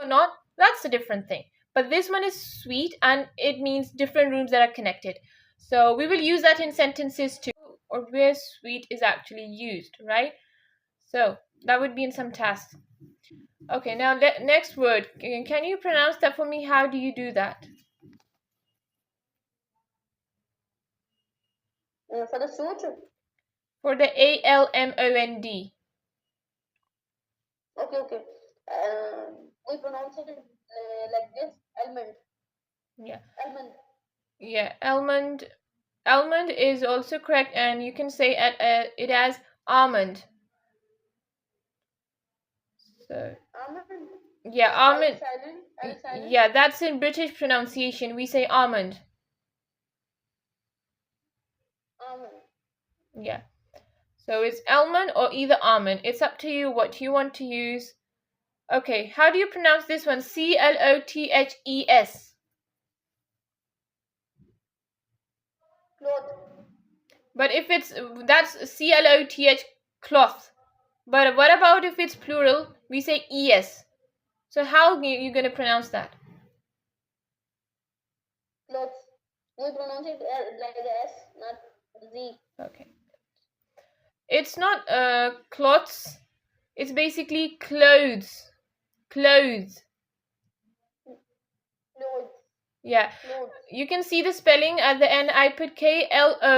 not, that's a different thing. But this one is sweet and it means different rooms that are connected. So we will use that in sentences too, or where sweet is actually used, right? So that would be in some tasks. Okay, now next word. Can you pronounce that for me? How do you do that? For the fruit? For the ALMOND. Okay. We pronounce it like this, almond. Yeah. Almond. Yeah, almond. Almond is also correct, and you can say it as almond. So. Almond. Yeah, almond. Silent. Yeah, that's in British pronunciation. We say almond. Almond. Yeah. So it's almond or either almond. It's up to you what you want to use. Okay, how do you pronounce this one? CLOTHES. Cloth. But if that's CLOTH, cloth. But what about if it's plural? We say ES. So how are you going to pronounce that? Clothes. We pronounce it like the S, not Z. Okay. It's not cloths. It's basically clothes. Clothes. Clothes. Yeah. Clothes. You can see the spelling at the end. I put KLOWTHZ.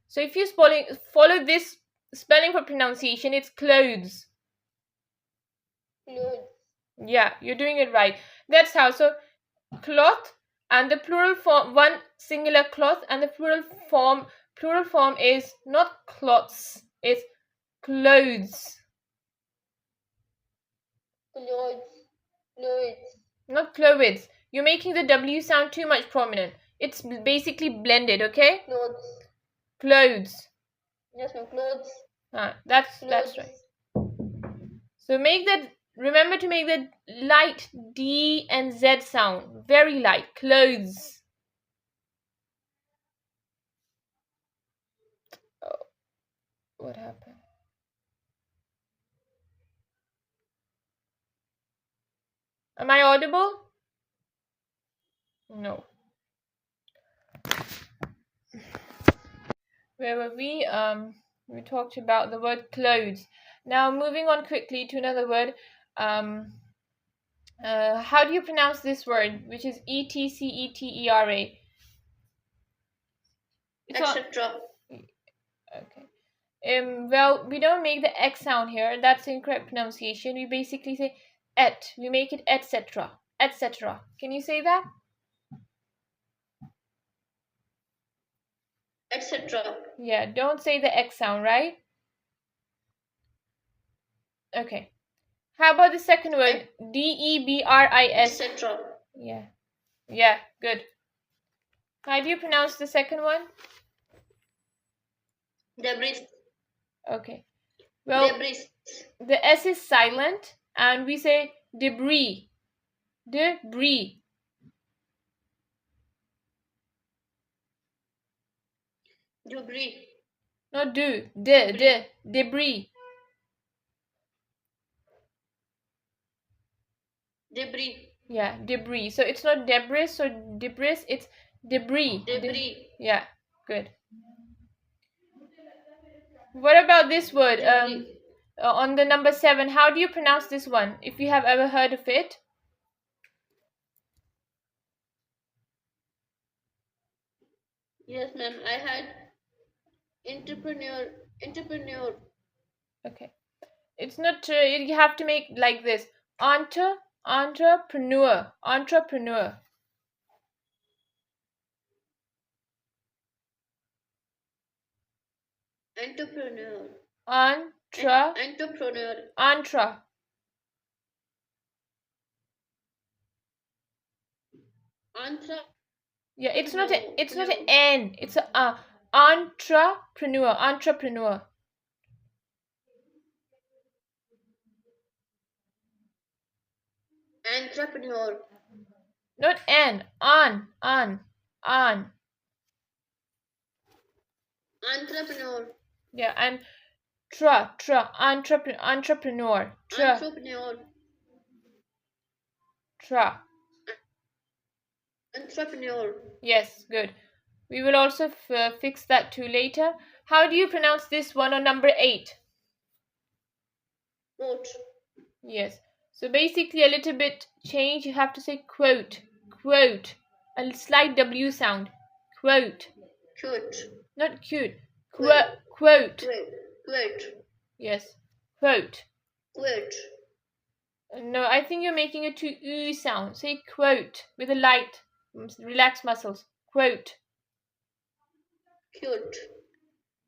So if you follow this spelling for pronunciation, it's clothes. Clothes. Yeah, you're doing it right. That's how. So cloth and the plural form, one singular cloth, and the plural form is not cloths, it's clothes. Clothes. Not clothes. You're making the W sound too much prominent. It's basically blended, okay? Clothes. Yes, ma'am. Clothes. That's right. So remember to make the light D and Z sound. Very light. Clothes. Oh, what happened? Am I audible? No. Where were we? We talked about the word clothes. Now moving on quickly to another word. How do you pronounce this word, which is ETCETERA? Etc. Okay. Well, we don't make the X sound here. That's incorrect pronunciation. We basically say et. We make it etc. Etc. Can you say that? Etc. Yeah, don't say the X sound, right? Okay. How about the second word? DEBRIS. Etc. Yeah, good. How do you pronounce the second one? Debris. Okay. Well, Debris. the S is silent and we say debris. Debris. Debris. Not debris. Debris. Yeah, debris. So it's not debris or debris, it's debris. Debris. Yeah, good. What about this word? On the number 7, how do you pronounce this one? If you have ever heard of it. Yes, ma'am. I had entrepreneur. Okay. It's not you have to make like this. Entrepreneur. Entrepreneur. Entrepreneur. Entrepreneur. Antra. Yeah, it's not an N. It's a entrepreneur. Entrepreneur. Entrepreneur. Not N. On. Entrepreneur. Yeah, and entrepreneur. Entrepreneur. Tra. Entrepreneur. Yes, good. We will also fix that too later. How do you pronounce this one on number 8? Quote. Yes. So basically a little bit change. You have to say quote. Quote. A slight W sound. Quote. Quote. Not cute. Quote. Quote. Quote. Quote. Yes. Quote. Quote. No, I think you're making a too oo sound. Say quote with a light, relaxed muscles. Quote. Quote.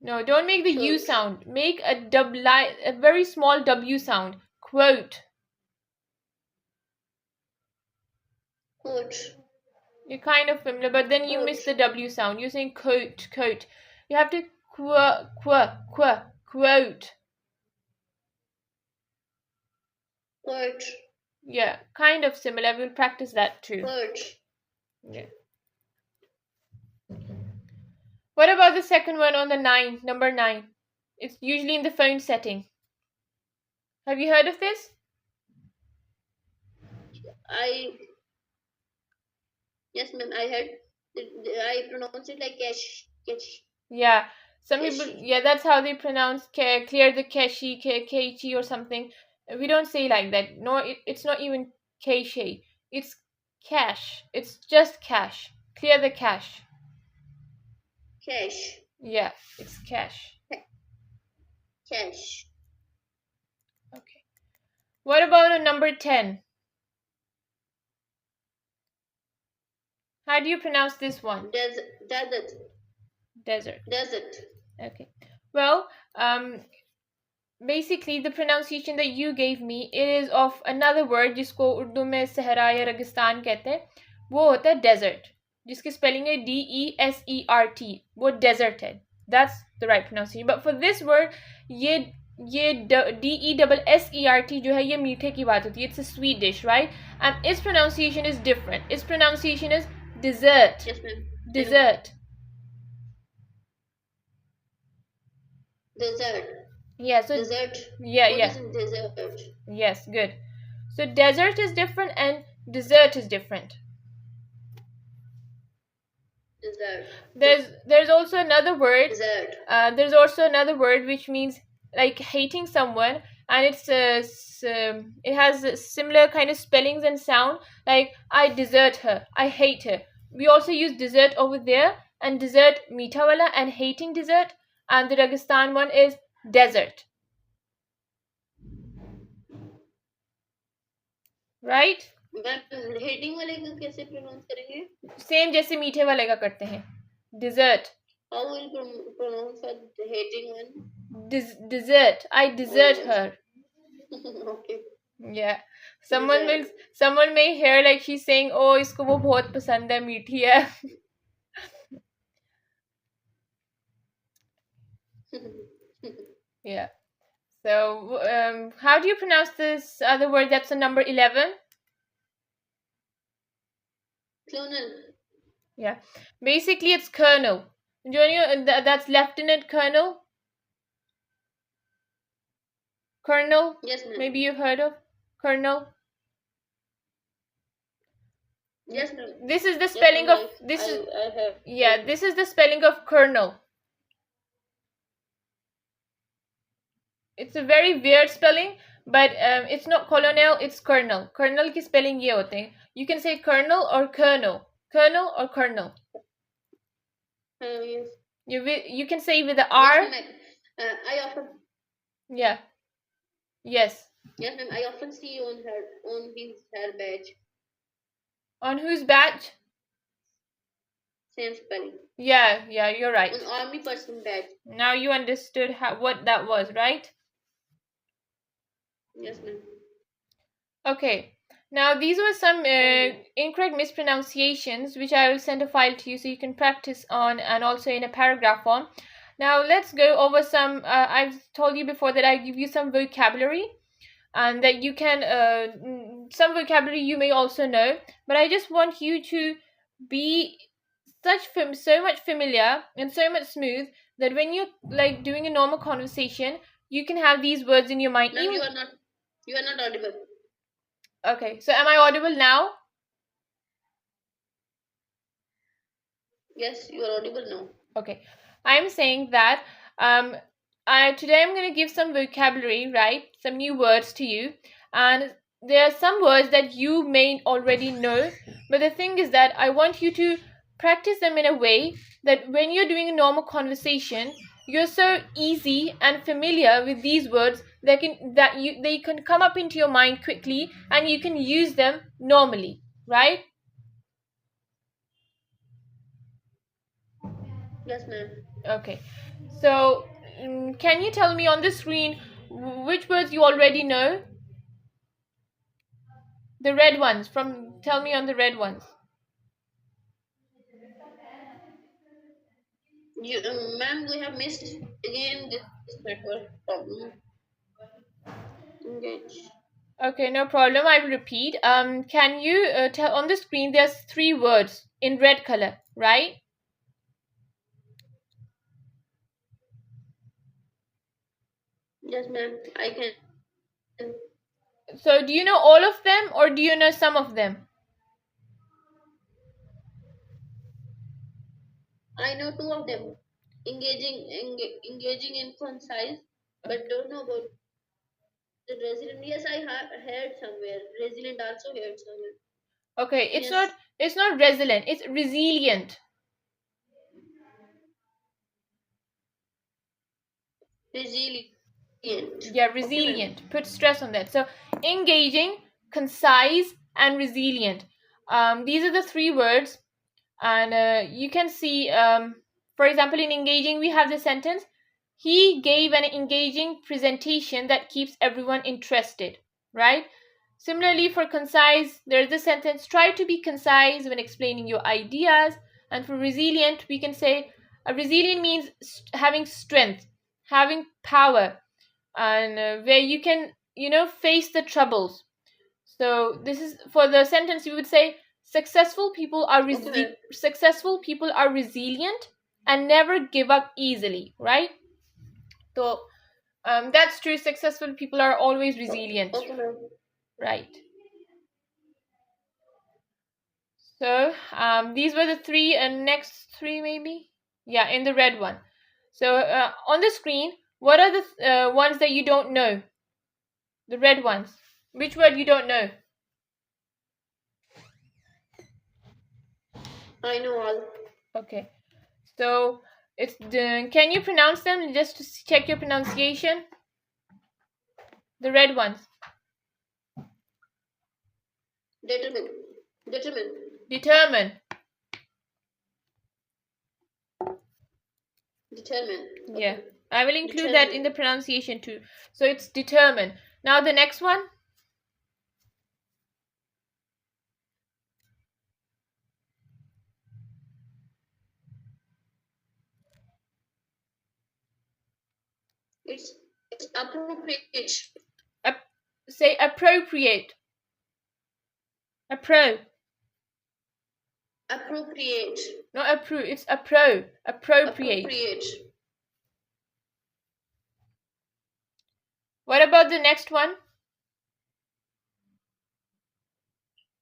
No, don't make the U Quote. sound. Make a very small W sound. Quote. Quote. You're kind of familiar, but then you miss the W sound. You're saying coat, coat. You have to quote. Quote. Yeah, kind of similar. We'll practice that too. Quote. Yeah. What about the second one on the 9, number 9? It's usually in the phone setting. Have you heard of this? Yes, ma'am. I heard. I pronounce it like cash. Cash. Yeah. Some people, yeah, that's how they pronounce clear the keshi or something. We don't say like that. No, it's not even keshi. It's cash. It's just cash. Clear the cash. Cash. Yeah, it's cash. Cash. Okay. What about a number 10? How do you pronounce this one? Desert. Desert. Desert. Okay. Well, basically the pronunciation that you gave me, it is of another word जिसको उर्दू में सहरा या रेगिस्तान कहते हैं. वो होता है desert, जिसकी spelling है DESERT. वो desert है. That's the right pronunciation. But for this word, ये DESSERT जो है ये मीठे की बात होती है. It's a sweet dish, right? And its pronunciation is different. Its pronunciation is dessert. Yes, ma'am. Dessert. Dessert. Yeah, so dessert. Yeah, what yeah. Is dessert? Yes, good. So desert is different and dessert is different. Dessert. There's also another word. Dessert. There's also another word which means like hating someone, and it has similar kind of spellings and sound. Like I desert her, I hate her. We also use dessert over there, and dessert meetha wala, and hating dessert. And the Rajasthan one is desert. Right? Hating वाले को कैसे pronounce करेंगे? Same जैसे मीठे वाले का करते हैं. Dessert. How will pronounce the hating one? Dessert. I desert her. Okay. Yeah. Someone may hear like she's saying, "Oh, इसको वो बहुत पसंद है, मीठी है." Yeah. So, how do you pronounce this other word that's a number 11? Colonel. Yeah. Basically, it's colonel. That's lieutenant colonel. Colonel. Yes, ma'am. Maybe you've heard of colonel. Yes, ma'am. This is the spelling of this is. I have. Yeah, this is the spelling of colonel. It's a very weird spelling, but it's not colonel, it's colonel. Colonel की spelling ये होते हैं. You can say colonel or colonel. Colonel or colonel. Yes. You can say with the R. Yes, ma'am. I often. Yeah. Yes. Yes, ma'am. I often see on his hair badge. On whose badge? Same spelling. Yeah, you're right. On army person badge. Now you understood what that was, right? Yes, ma'am. Okay. Now these were some incorrect mispronunciations which I will send a file to you so you can practice on, and also in a paragraph form. Now let's go over some. I've told you before that I give you some vocabulary, and that you can some vocabulary you may also know, but I just want you to be so much familiar and so much smooth that when you're like doing a normal conversation, you can have these words in your mind. No, you are not audible. Okay, so am I audible now? Yes, you are audible now. Okay, I'm saying that today I'm going to give some vocabulary, right? Some new words to you, and there are some words that you may already know, but the thing is that I want you to practice them in a way that when you're doing a normal conversation, you're so easy and familiar with these words that they can come up into your mind quickly and you can use them normally, right? Yes, ma'am. Okay. So, can you tell me on the screen which words you already know? The red ones. Tell me on the red ones. Ma'am, we have missed again this network problem. Engage. Okay, no problem. I will repeat. Can you tell on the screen? There's three words in red color, right? Yes, ma'am. I can. So, do you know all of them, or do you know some of them? I know two of them. Engaging in concise, but don't know about the resilient. Yes, I heard somewhere. Resilient also heard somewhere. Okay, it's Yes, not. It's not resilient. It's resilient. resilient. Yeah, Okay, ma'am. resilient. Put stress on that. So, engaging, concise, and resilient. These are the three words, and you can see, for example, in engaging, we have the sentence, he gave an engaging presentation that keeps everyone interested, right? Similarly, for concise, there's the sentence, try to be concise when explaining your ideas. And for resilient, we can say, resilient means having strength, having power, and where you can, face the troubles. So this is for the sentence, you would say, Okay, ma'am. successful people are resilient and never give up easily, right? So that's true. Successful people are always resilient, Okay, ma'am. right? So these were the three, and next three maybe, yeah, in the red one. So on the screen, what are the ones that you don't know? The red ones. Which word you don't know? I know all. Okay. So can you pronounce them just to check your pronunciation? The red ones. Determine. Determine. Determine. Determine. Yeah. Okay. I will include that in the Determine. pronunciation too. So it's determine. Now the next one. It's appropriate. Ap- Say appropriate. Appro. Appropriate. Not approve. It's appro. Appropriate. Appropriate. What about the next one?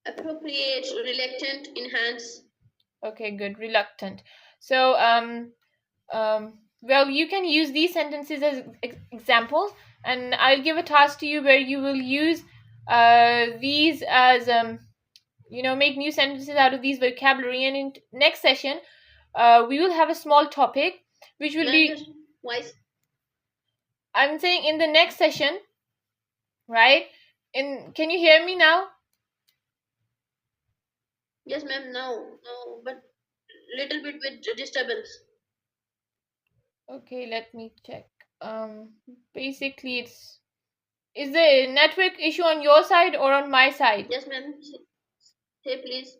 Appropriate. Reluctant. Enhance. Okay, good. Reluctant. So well, you can use these sentences as examples, and I'll give a task to you where you will use these as make new sentences out of these vocabulary. And in next session, we will have a small topic which will Ma'am, be, just voice. I'm saying, in the next session, right? Can you hear me now? Yes, ma'am. No, but little bit with disturbance. Okay, let me check. Basically, is the network issue on your side or on my side? Yes, ma'am. Say please.